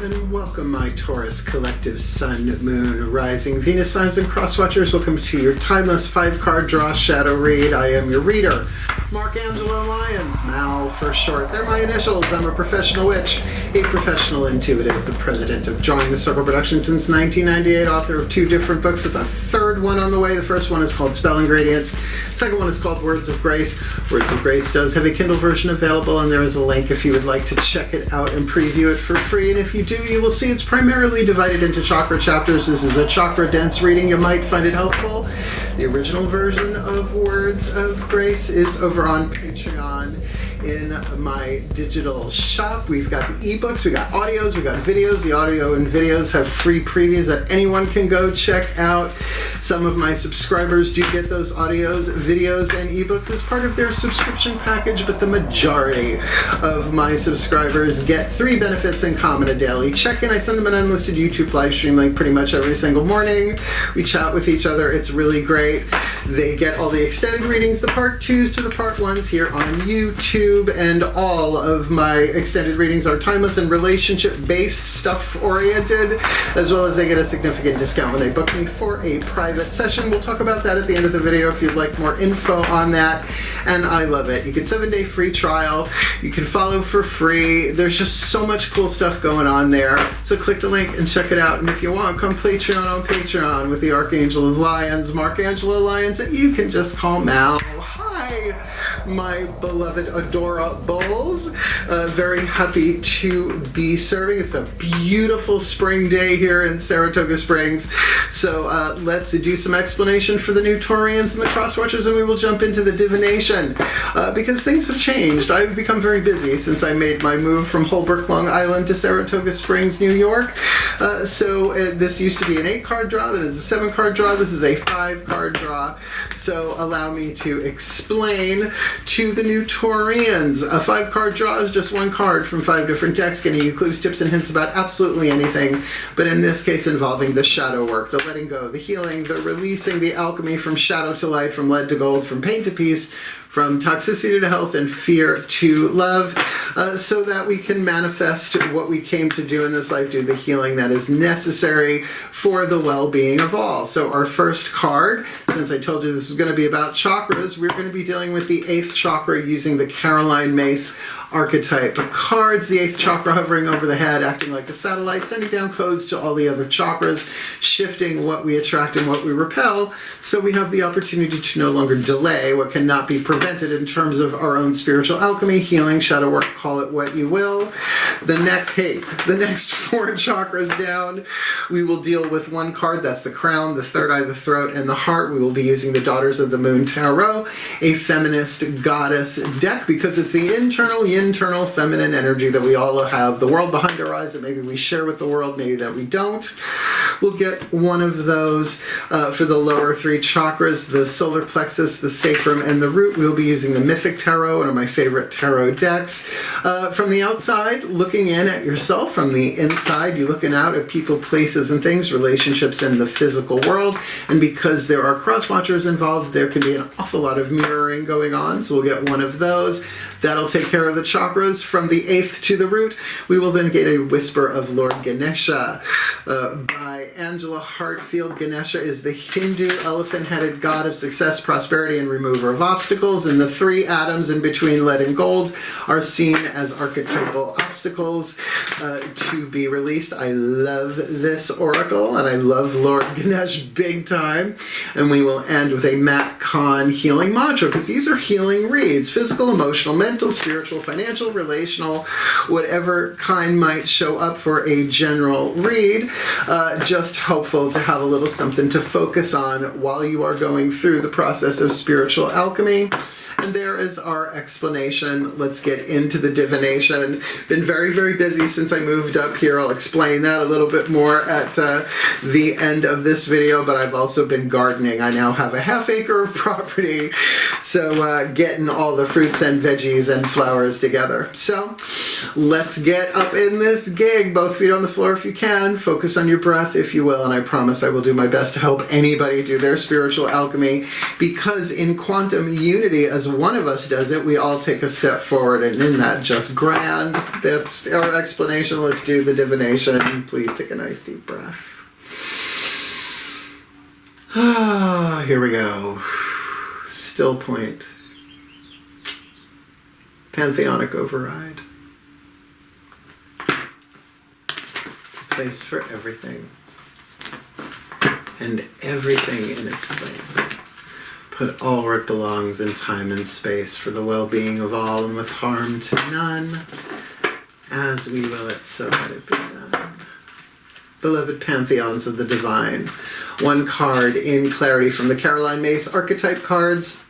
and welcome my Taurus collective Sun, Moon, Rising, Venus signs and cross watchers. Welcome to your timeless 5-card draw shadow read. I am your reader, Markangelo Lyons, Mal for short. They're my initials. I'm a professional witch, a professional intuitive, the president of Drawing the Circle Productions since 1998, author of 2 different books with a 3rd one on the way. The first one is called Spell Ingredients. Second one is called Words of Grace. Words of Grace does have a Kindle version available, and there is a link if you would like to check it out and preview it for free. And if you do, you will see it's primarily divided into chakra chapters. This is a chakra dense reading. You might find it helpful. The original version of Words of Grace is over on Patreon in my digital shop. We've got the ebooks, we got audios, we got videos. The audio and videos have free previews that anyone can go check out. Some of my subscribers do get those audios, videos, and ebooks as part of their subscription package, but the majority of my subscribers get 3 benefits in common: a daily check-in. I send them an unlisted YouTube live stream link pretty much every single morning. We chat with each other. It's really great. They get all the extended readings, the part 2s to the part 1s here on YouTube, and all of my extended readings are timeless and relationship-based, stuff-oriented, as well as they get a significant discount when they book me for a private session. We'll talk about that at the end of the video if you'd like more info on that, and I love it. You get 7-day free trial. You can follow for free. There's just so much cool stuff going on there, so click the link and check it out. And if you want, come Patreon on Patreon with the Archangel of Lions, Markangelo Lyons, that you can just call Mal. Hi, my beloved adorables. Very happy to be serving. It's a beautiful spring day here in Saratoga Springs. So let's do some explanation for the new Taurians and the crosswatchers, and we will jump into the divination because things have changed. I've become very busy since I made my move from Holbrook, Long Island to Saratoga Springs, New York. This used to be an 8-card draw. That is a 7-card draw. This is a 5-card draw. So allow me to explain to the new Taurians. A 5-card draw is just 1 card from 5 different decks, getting you clues, tips, and hints about absolutely anything, but in this case involving the shadow work, the letting go, the healing, the releasing, the alchemy, from shadow to light, from lead to gold, from pain to peace, from toxicity to health, and fear to love, so that we can manifest what we came to do in this life, do the healing that is necessary for the well-being of all. So our first card, since I told you this is going to be about chakras, we're going to be dealing with the 8th chakra using the Caroline Mace archetype cards. The 8th chakra hovering over the head, acting like a satellite, sending down codes to all the other chakras, shifting what we attract and what we repel, so we have the opportunity to no longer delay what cannot be prevented in terms of our own spiritual alchemy, healing, shadow work, call it what you will. The next 4 chakras down, we will deal with 1 card. That's the crown, the 3rd eye, the throat, and the heart. We will be using the Daughters of the Moon Tarot, a feminist goddess deck, because it's the internal feminine energy that we all have, the world behind our eyes that maybe we share with the world, maybe that we don't. We'll get 1 of those for the lower 3 chakras, the solar plexus, the sacrum, and the root. We'll be using the Mythic Tarot, one of my favorite tarot decks. From the outside, looking in at yourself. From the inside, you're looking out at people, places, and things, relationships in the physical world. And because there are cross-watchers involved, there can be an awful lot of mirroring going on, so we'll get 1 of those. That'll take care of the chakras. From the 8th to the root, we will then get a Whisper of Lord Ganesha by Angela Hartfield. Ganesha is the Hindu elephant-headed god of success, prosperity, and remover of obstacles, and the 3 atoms in between lead and gold are seen as archetypal obstacles to be released. I love this oracle, and I love Lord Ganesh big time. And we will end with a Matt Kahn healing mantra, because these are healing reads: physical, emotional, mental, spiritual, financial, relational, whatever kind might show up for a general read. Just helpful to have a little something to focus on while you are going through the process of spiritual alchemy. And there is our explanation. Let's get into the divination. Been very, very busy since I moved up here. I'll explain that a little bit more at the end of this video, but I've also been gardening. I now have a half-acre of property, so getting all the fruits and veggies and flowers together. So Let's get up in this gig. Both feet on the floor if you can. Focus on your breath if you will, and I promise I will do my best to help anybody do their spiritual alchemy, because in quantum unity, as one of us does it, we all take a step forward, and in that just grand, that's our explanation. Let's do the divination. Please take a nice deep breath. Here we go. Still point. Pantheonic override. Place for everything. And everything in its place. Put all where it belongs in time and space for the well-being of all and with harm to none. As we will it, so let it be done. Beloved pantheons of the divine. One card in clarity from the Caroline Myss archetype cards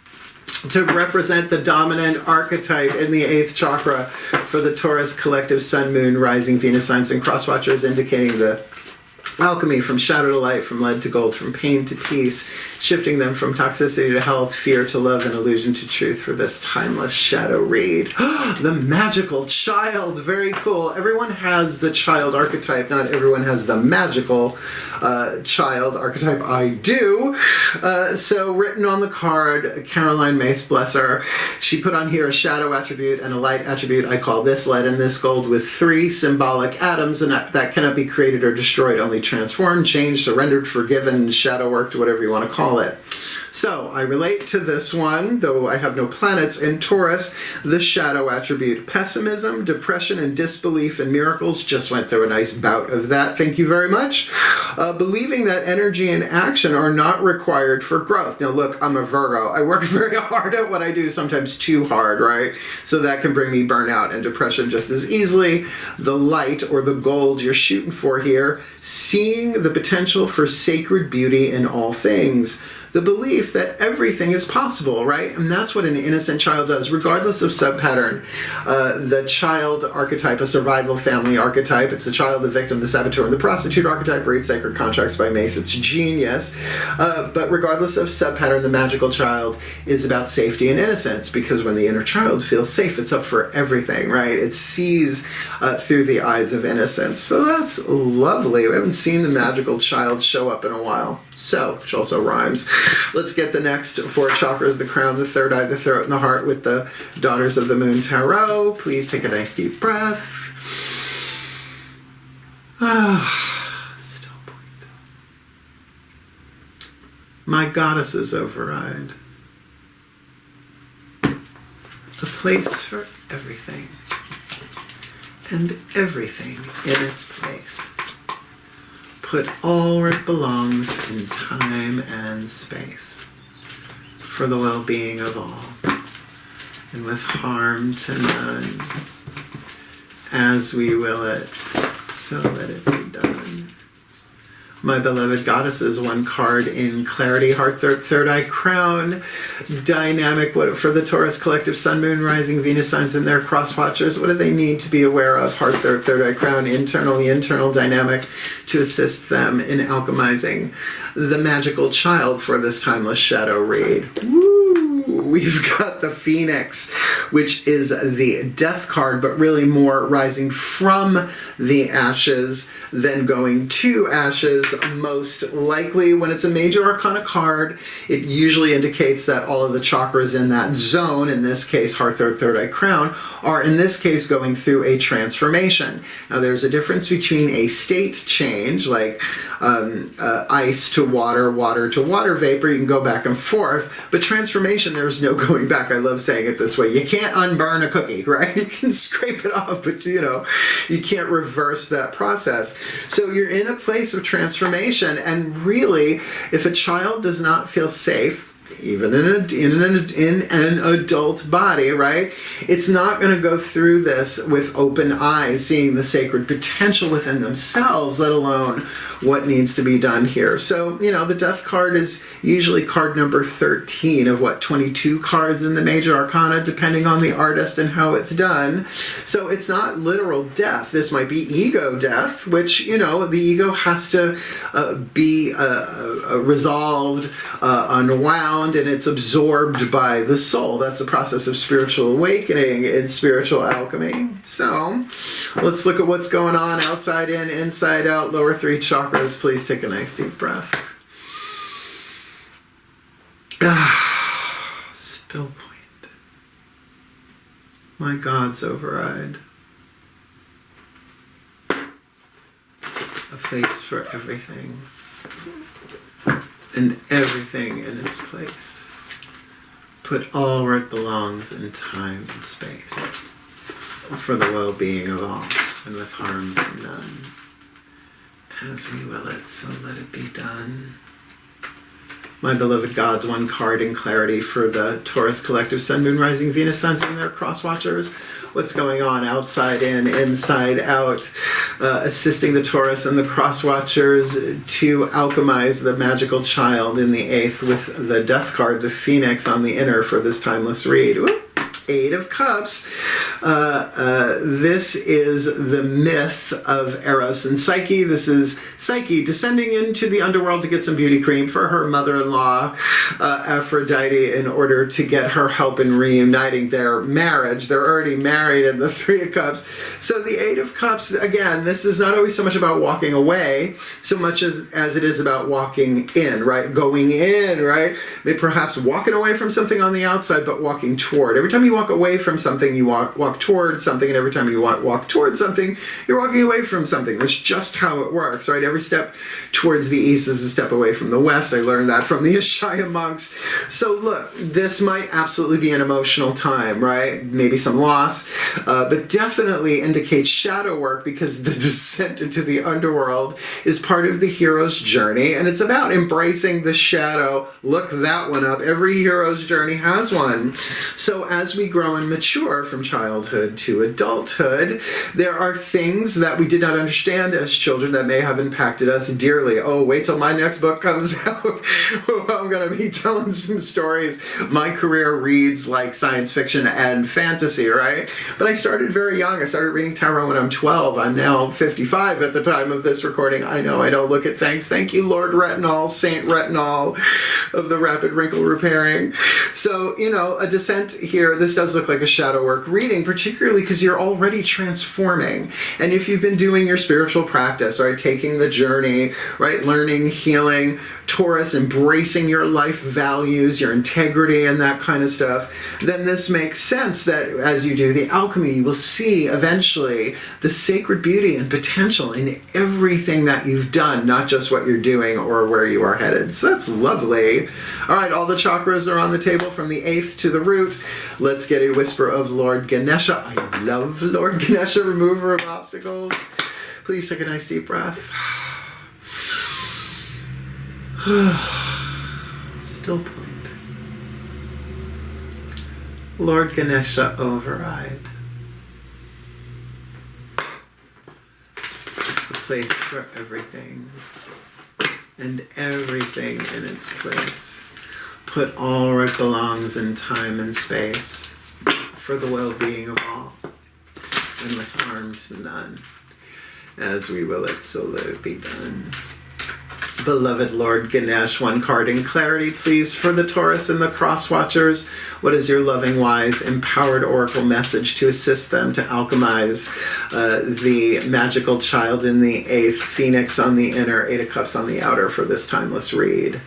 to represent the dominant archetype in the 8th chakra for the Taurus collective sun, moon, rising, Venus signs, and cross watchers, indicating the alchemy from shadow to light, from lead to gold, from pain to peace, shifting them from toxicity to health, fear to love, and illusion to truth for this timeless shadow read. The magical child, very cool. Everyone has the child archetype, not everyone has the magical child archetype. I do. So written on the card, Caroline Myss, bless her, she put on here a shadow attribute and a light attribute. I call this lead and this gold, with 3 symbolic atoms, and that cannot be created or destroyed, only transformed, changed, surrendered, forgiven, shadow worked, whatever you want to call it. So I relate to this one, though I have no planets in Taurus, the shadow attribute. Pessimism, depression, and disbelief in miracles. Just went through a nice bout of that. Thank you very much. Believing that energy and action are not required for growth. Now look, I'm a Virgo. I work very hard at what I do, sometimes too hard, right? So that can bring me burnout and depression just as easily. The light, or the gold you're shooting for here, seeing the potential for sacred beauty in all things. The belief that everything is possible, right? And that's what an innocent child does, regardless of subpattern. The child archetype, a survival family archetype. It's the child, the victim, the saboteur, and the prostitute archetype. Read Sacred Contracts by Myss. It's genius. But regardless of subpattern, the magical child is about safety and innocence, because when the inner child feels safe, it's up for everything, right? It sees through the eyes of innocence. So that's lovely. We haven't seen the magical child show up in a while. So, which also rhymes. Let's get the next 4 chakras, the crown, the third eye, the throat, and the heart with the Daughters of the Moon Tarot. Please take a nice deep breath. Still point. My goddesses override. A place for everything. And everything in its place. Put all where it belongs in time and space for the well-being of all, and with harm to none. As we will it, so let it be done. My beloved goddesses, one card in clarity, heart, third eye, crown, dynamic for the Taurus collective sun, moon, rising, Venus signs, and their cross watchers. What do they need to be aware of? Heart, third eye, crown, internal dynamic to assist them in alchemizing the magical child for this timeless shadow read. Woo! We've got the Phoenix, which is the death card, but really more rising from the ashes than going to ashes. Most likely, when it's a major arcana card, it usually indicates that all of the chakras in that zone, in this case heart, third eye, crown, are in this case going through a transformation. Now there's a difference between a state change, like ice to water, water to water vapor. You can go back and forth, but transformation, there's no going back. I love saying it this way. You can't unburn a cookie, right? You can scrape it off, but you can't reverse that process. So you're in a place of transformation, and really, if a child does not feel safe, even in an adult body, right? It's not going to go through this with open eyes, seeing the sacred potential within themselves, let alone what needs to be done here. So, the death card is usually card number 13 of 22 cards in the major arcana, depending on the artist and how it's done. So it's not literal death. This might be ego death, which, the ego has to be resolved, unwound, ground and it's absorbed by the soul. That's the process of spiritual awakening and spiritual alchemy. So let's look at what's going on outside in, inside out, lower three chakras. Please take a nice deep breath. Still point. My God's override. A place for everything. And everything in its place. Put all where it belongs in time and space. For the well-being of all, and with harm to none. As we will it, so let it be done. My beloved gods, one card in clarity for the Taurus collective Sun, Moon, Rising, Venus, Suns, and their cross watchers. What's going on outside in, inside out, assisting the Taurus and the cross watchers to alchemize the magical child in the 8th with the death card, the Phoenix, on the inner for this timeless read. Whoop. 8 of Cups. This is the myth of Eros and Psyche. This is Psyche descending into the underworld to get some beauty cream for her mother-in-law, Aphrodite, in order to get her help in reuniting their marriage. They're already married in the 3 of Cups. So the 8 of Cups, again, this is not always so much about walking away, so much as it is about walking in, right? Going in, right? Maybe perhaps walking away from something on the outside, but walking toward. Every time you walk away from something, you walk towards something, and every time you walk towards something, you're walking away from something. That's just how it works, right? Every step towards the east is a step away from the west. I learned that from the Ashaya monks. So look, this might absolutely be an emotional time, right? Maybe some loss, but definitely indicates shadow work, because the descent into the underworld is part of the hero's journey, and it's about embracing the shadow. Look that one up. Every hero's journey has one. So as we grow and mature from childhood to adulthood, there are things that we did not understand as children that may have impacted us dearly. Oh, wait till my next book comes out. I'm going to be telling some stories. My career reads like science fiction and fantasy, right? But I started very young. I started reading tarot when I'm 12. I'm now 55 at the time of this recording. I know I don't look at things. Thank you, Lord Retinol, Saint Retinol of the Rapid Wrinkle Repairing. So, you know, a descent here, this does look like a shadow work reading, particularly because you're already transforming. And if you've been doing your spiritual practice, right, taking the journey, right, learning, healing, Taurus, embracing your life values, your integrity, and that kind of stuff, then this makes sense that as you do the alchemy, you will see eventually the sacred beauty and potential in everything that you've done, not just what you're doing or where you are headed. So that's lovely. All right, all the chakras are on the table from the 8th to the root. Let's get a whisper of Lord Ganesha. I love Lord Ganesha, remover of obstacles. Please take a nice deep breath. Still point. Lord Ganesha, override. The place for everything, and everything in its place. Put all where it belongs in time and space, for the well-being of all, and with harm to none. As we will it, so let it be done. Beloved Lord Ganesh, one card in clarity, please, for the Taurus and the cross watchers. What is your loving, wise, empowered oracle message to assist them to alchemize the magical child in the 8th, Phoenix on the inner, 8 of Cups on the outer for this timeless read?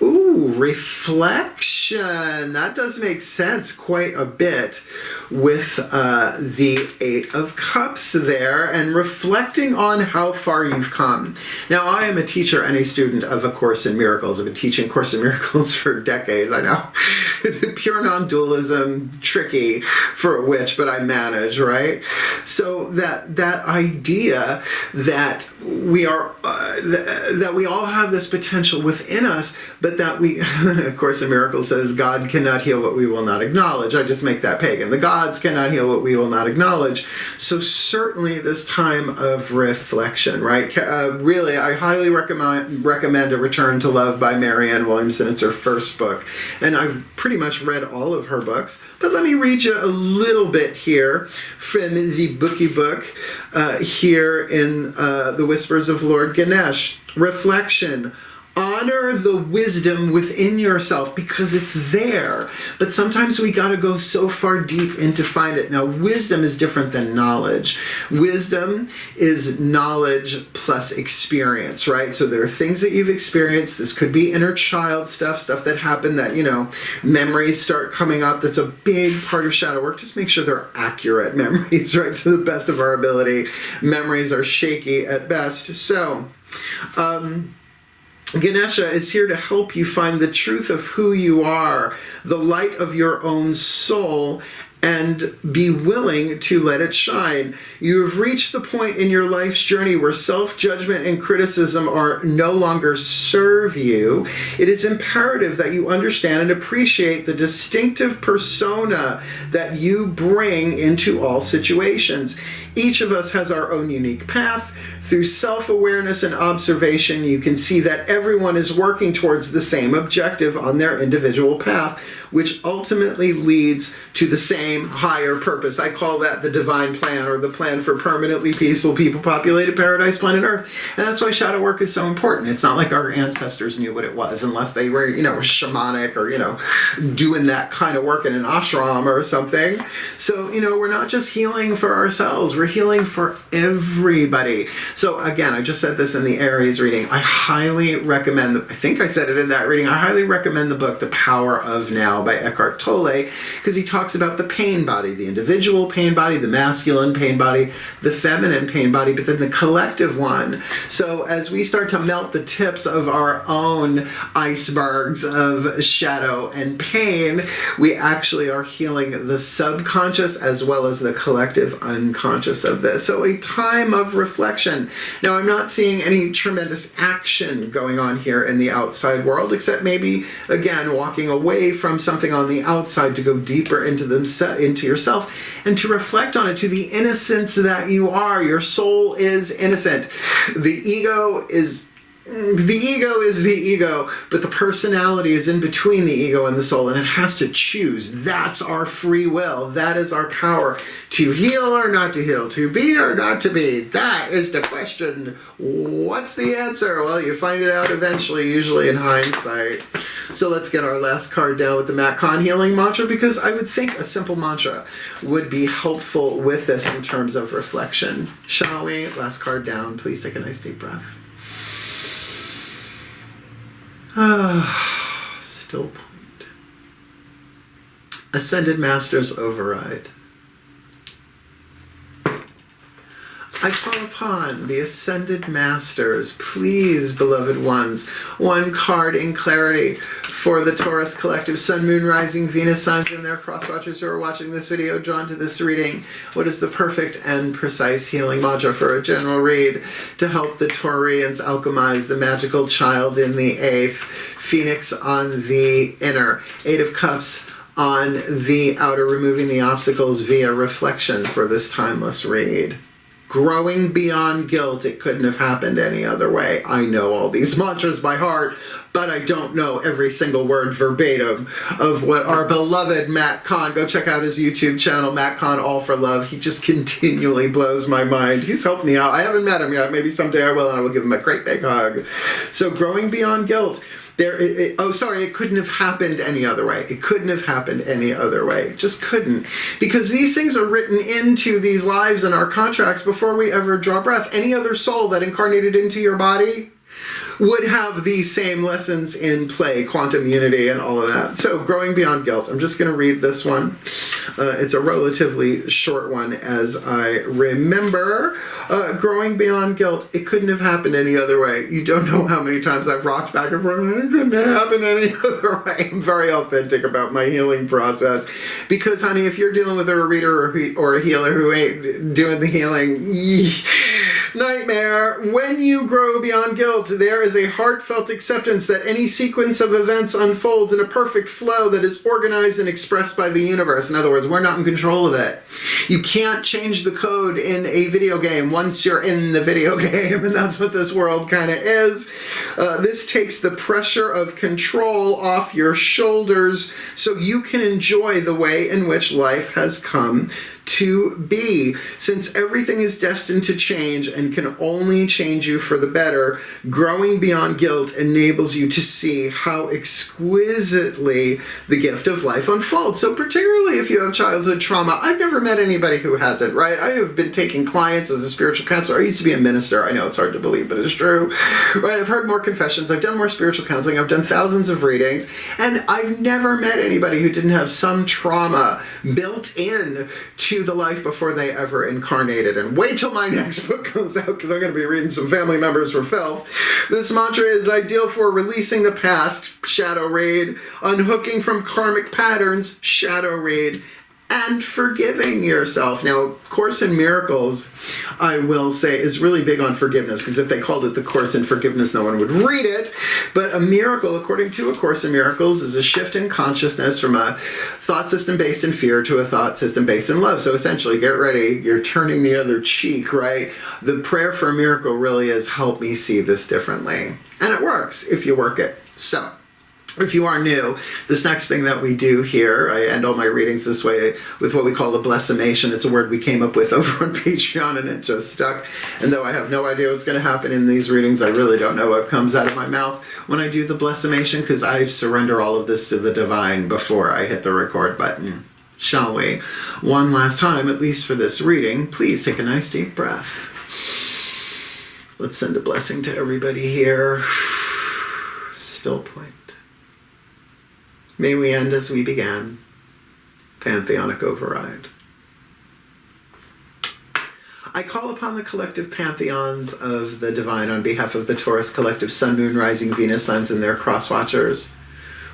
Ooh, reflection. That does make sense quite a bit with the 8 of Cups there, and reflecting on how far you've come. Now, I am a teacher and a student of A Course in Miracles. I've been teaching Course in Miracles for decades. I know. Pure non-dualism, tricky for a witch, but I manage, right? So that idea that we are, that we all have this potential within us, but that we, A Course in Miracles says, God cannot heal what we will not acknowledge. I just make that pagan. The gods cannot heal what we will not acknowledge. So certainly this time of reflection, right? Really, I highly recommend A Return to Love by Marianne Williamson. It's her first book, and I've pretty much read all of her books, but let me read you a little bit here from the bookie book here in The Whispers of Lord Ganesh. Reflection. Honor the wisdom within yourself because it's there. But sometimes we got to go so far deep in to find it. Now, wisdom is different than knowledge. Wisdom is knowledge plus experience, right? So there are things that you've experienced. This could be inner child stuff that happened that, memories start coming up. That's a big part of shadow work. Just make sure they're accurate memories, right? To the best of our ability. Memories are shaky at best. So, Ganesha is here to help you find the truth of who you are, the light of your own soul, and be willing to let it shine. You have reached the point in your life's journey where self-judgment and criticism are no longer serve you. It is imperative that you understand and appreciate the distinctive persona that you bring into all situations. Each of us has our own unique path. Through self-awareness and observation, you can see that everyone is working towards the same objective on their individual path, which ultimately leads to the same higher purpose. I call that the divine plan, or the plan for permanently peaceful, people-populated paradise planet Earth. And that's why shadow work is so important. It's not like our ancestors knew what it was, unless they were, shamanic or, doing that kind of work in an ashram or something. So, we're not just healing for ourselves, we're healing for everybody. So again, I just said this in the Aries reading. I highly recommend, I think I said it in that reading, I highly recommend the book, The Power of Now by Eckhart Tolle, because he talks about the pain body, the individual pain body, the masculine pain body, the feminine pain body, but then the collective one. So as we start to melt the tips of our own icebergs of shadow and pain, we actually are healing the subconscious as well as the collective unconscious of this. So a time of reflection. Now, I'm not seeing any tremendous action going on here in the outside world, except maybe, again, walking away from something on the outside to go deeper into yourself and to reflect on it, to the innocence that you are. Your soul is innocent. The ego is the ego, but the personality is in between the ego and the soul, and it has to choose. That's our free will. That is our power to heal or not to heal, to be or not to be. That is the question. What's the answer? Well, you find it out eventually, usually in hindsight. So let's get our last card down with the Matt Kahn healing mantra, because I would think a simple mantra would be helpful with this in terms of reflection. Shall we? Last card down. Please take a nice deep breath. Still point. Ascended Masters override. I call upon the Ascended Masters, please, beloved ones, one card in clarity for the Taurus collective, Sun, Moon, Rising, Venus signs and their cross-watchers who are watching this video, drawn to this reading. What is the perfect and precise healing mantra for a general read to help the Taurians alchemize the magical child in the 8th, Phoenix on the inner, 8 of Cups on the outer, removing the obstacles via reflection for this timeless read. Growing beyond guilt, it couldn't have happened any other way. I know all these mantras by heart, but I don't know every single word verbatim of what our beloved Matt Kahn, go check out his YouTube channel, Matt Kahn All for Love. He just continually blows my mind. He's helped me out. I haven't met him yet. Maybe someday I will, and I will give him a great big hug. So growing beyond guilt. It couldn't have happened any other way. It couldn't have happened any other way. It just couldn't. Because these things are written into these lives and our contracts before we ever draw breath. Any other soul that incarnated into your body would have these same lessons in play, quantum unity and all of that. So, growing beyond guilt. I'm just going to read this one. It's a relatively short one, as I remember. Growing beyond guilt. It couldn't have happened any other way. You don't know how many times I've rocked back and forth. It couldn't have happened any other way. I'm very authentic about my healing process. Because, honey, if you're dealing with a reader or a healer who ain't doing the healing, nightmare. When you grow beyond guilt, there is a heartfelt acceptance that any sequence of events unfolds in a perfect flow that is organized and expressed by the universe. In other words, we're not in control of it. You can't change the code in a video game once you're in the video game, and that's what this world kind of is. This takes the pressure of control off your shoulders so you can enjoy the way in which life has come to be. Since everything is destined to change and can only change you for the better, growing beyond guilt enables you to see how exquisitely the gift of life unfolds. So particularly if you have childhood trauma, I've never met anybody who hasn't, right? I have been taking clients as a spiritual counselor. I used to be a minister. I know it's hard to believe, but it's true, right? I've heard more confessions. I've done more spiritual counseling. I've done thousands of readings, and I've never met anybody who didn't have some trauma built in to the life before they ever incarnated. And wait till my next book comes out, because I'm going to be reading some family members for filth. This mantra is ideal for releasing the past, shadow read, unhooking from karmic patterns, shadow read, and forgiving yourself. Now, Course in Miracles, I will say, is really big on forgiveness, because if they called it the Course in Forgiveness, no one would read it. But a miracle, according to A Course in Miracles, is a shift in consciousness from a thought system based in fear to a thought system based in love. So essentially, get ready, you're turning the other cheek, right? The prayer for a miracle really is, help me see this differently. And it works if you work it. So, if you are new, this next thing that we do here, I end all my readings this way with what we call a blessimation. It's a word we came up with over on Patreon, and it just stuck. And though I have no idea what's going to happen in these readings, I really don't know what comes out of my mouth when I do the blessimation, because I surrender all of this to the divine before I hit the record button. Shall we? One last time, at least for this reading, please take a nice deep breath. Let's send a blessing to everybody here. Still point. May we end as we began. Pantheonic override. I call upon the collective pantheons of the divine on behalf of the Taurus collective Sun, Moon, Rising, Venus signs and their cross-watchers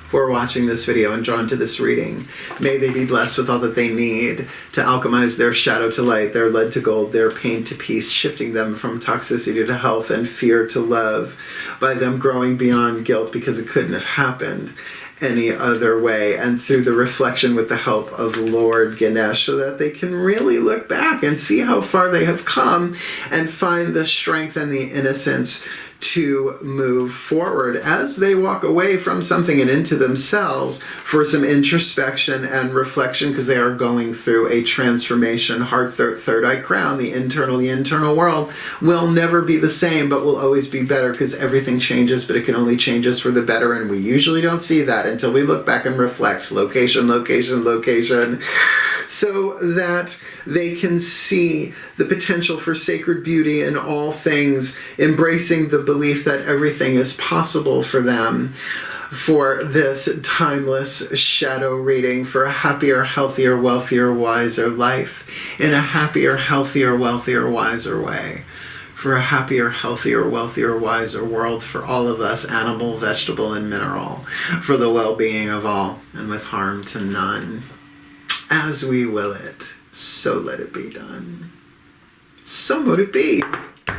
who are watching this video and drawn to this reading. May they be blessed with all that they need to alchemize their shadow to light, their lead to gold, their pain to peace, shifting them from toxicity to health and fear to love, by them growing beyond guilt because it couldn't have happened any other way, and through the reflection with the help of Lord Ganesh, so that they can really look back and see how far they have come and find the strength and the innocence to move forward as they walk away from something and into themselves for some introspection and reflection, because they are going through a transformation. Heart, third eye crown, the internal world will never be the same, but will always be better, because everything changes, but it can only change us for the better, and we usually don't see that until we look back and reflect. Location, location, location. So that they can see the potential for sacred beauty in all things, embracing the belief that everything is possible for them, for this timeless shadow reading, for a happier, healthier, wealthier, wiser life in a happier, healthier, wealthier, wiser way, for a happier, healthier, wealthier, wiser world for all of us, animal, vegetable, and mineral, for the well-being of all, and with harm to none. As we will it, so let it be done. So mote it be.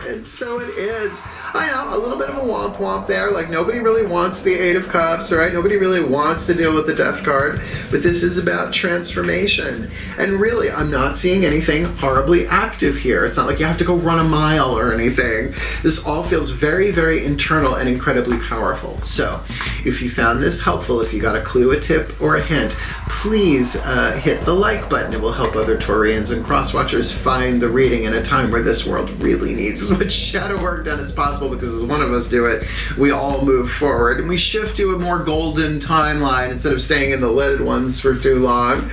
And so it is. I know, a little bit of a womp womp there. Like, nobody really wants the Eight of Cups, right? Nobody really wants to deal with the Death card. But this is about transformation. And really, I'm not seeing anything horribly active here. It's not like you have to go run a mile or anything. This all feels very, very internal and incredibly powerful. So, if you found this helpful, if you got a clue, a tip, or a hint, please hit the like button. It will help other Taurians and crosswatchers find the reading in a time where this world really needs as much shadow work done as possible, because as one of us do it, we all move forward and we shift to a more golden timeline instead of staying in the leaded ones for too long.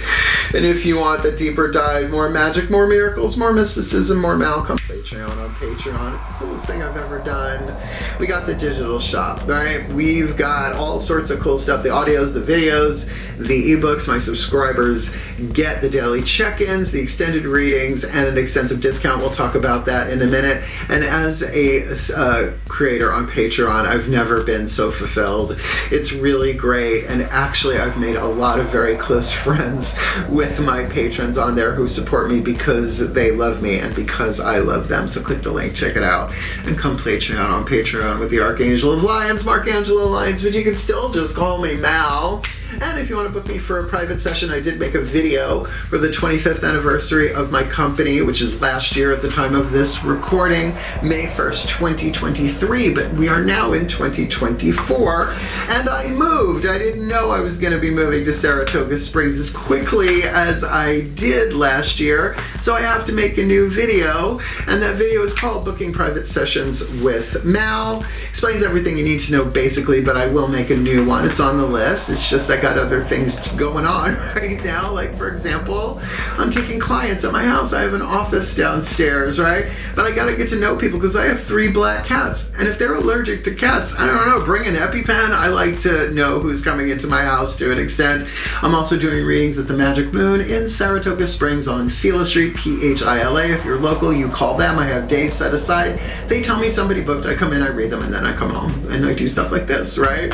And if you want the deeper dive, more magic, more miracles, more mysticism, more Mal, come Patreon on Patreon. It's the coolest thing I've ever done. We got the digital shop, right? We've got all sorts of cool stuff, the audios, the videos, the ebooks. My subscribers get the daily check-ins, the extended readings, and an extensive discount. We'll talk about that in a minute. And as a creator on Patreon, I've never been so fulfilled. It's really great, and actually I've made a lot of very close friends with my patrons on there who support me because they love me and because I love them. So click the link, check it out, and come Patreon on Patreon with the Archangel of Lions, Mark Angelo Lions, but you can still just call me Mal. And if you want to book me for a private session, I did make a video for the 25th anniversary of my company, which is last year at the time of this recording, May 1st, 2023, but we are now in 2024, and I moved. I didn't know I was going to be moving to Saratoga Springs as quickly as I did last year, so I have to make a new video, and that video is called Booking Private Sessions with Mal. Explains everything you need to know basically, but I will make a new one. It's on the list. It's just I got other things going on right now. Like, for example, I'm taking clients at my house. I have an office downstairs, right? But I gotta get to know people because I have 3 black cats. And if they're allergic to cats, I don't know, bring an EpiPen. I like to know who's coming into my house to an extent. I'm also doing readings at the Magic Moon in Saratoga Springs on Phila Street, Phila. If you're local, you call them. I have days set aside. They tell me somebody booked. I come in, I read them, and then I come home. And I do stuff like this, right?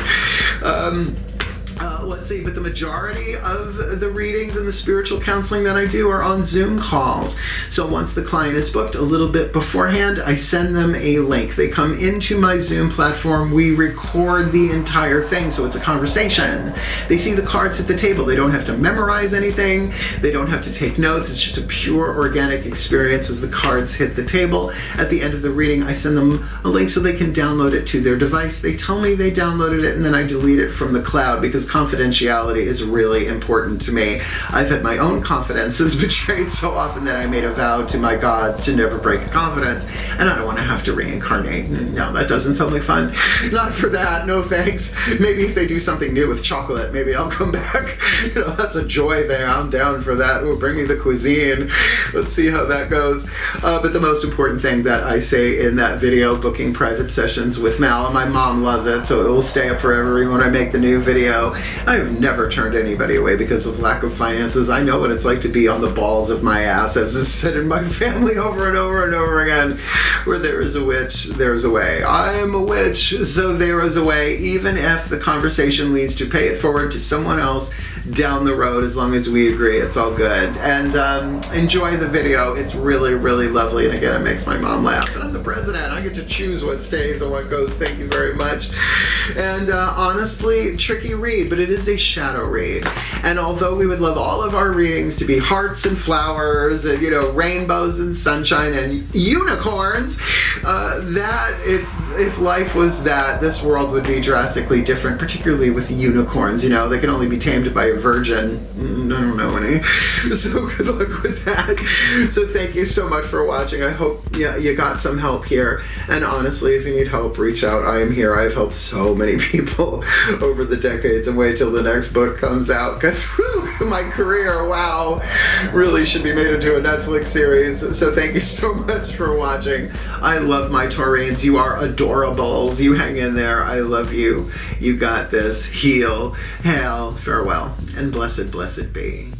Let's see, but the majority of the readings and the spiritual counseling that I do are on Zoom calls. So once the client is booked a little bit beforehand, I send them a link. They come into my Zoom platform. We record the entire thing, so it's a conversation. They see the cards at the table. They don't have to memorize anything. They don't have to take notes. It's just a pure organic experience as the cards hit the table. At the end of the reading, I send them a link so they can download it to their device. They tell me they downloaded it, and then I delete it from the cloud because confidentiality is really important to me. I've had my own confidences betrayed so often that I made a vow to my gods to never break a confidence, and I don't want to have to reincarnate. No, that doesn't sound like fun. Not for that, no thanks. Maybe if they do something new with chocolate, maybe I'll come back. You know, that's a joy there. I'm down for that. Ooh, bring me the cuisine. Let's see how that goes. But the most important thing that I say in that video, Booking Private Sessions with Mal, and my mom loves it, so it will stay up forever even when I make the new video. I've never turned anybody away because of lack of finances. I know what it's like to be on the balls of my ass, as is said in my family over and over and over again. Where there is a witch, there's a way. I am a witch, so there is a way, even if the conversation leads to pay it forward to someone else down the road. As long as we agree, it's all good. And enjoy the video. It's really, really lovely. And again, it makes my mom laugh. And I'm the president. I get to choose what stays and what goes. Thank you very much. And honestly, tricky read, but it is a shadow read. And although we would love all of our readings to be hearts and flowers and, you know, rainbows and sunshine and unicorns, that if life was that, this world would be drastically different, particularly with unicorns. You know, they can only be tamed by a virgin. I don't know any. So good luck with that. So thank you so much for watching. I hope you got some help here. And honestly, if you need help, reach out. I am here. I've helped so many people over the decades, and wait till the next book comes out, because my career, wow, really should be made into a Netflix series. So thank you so much for watching. I love my Taurians. You are adorables. You hang in there. I love you. You got this. Heal, hail, farewell, and blessed, blessed be.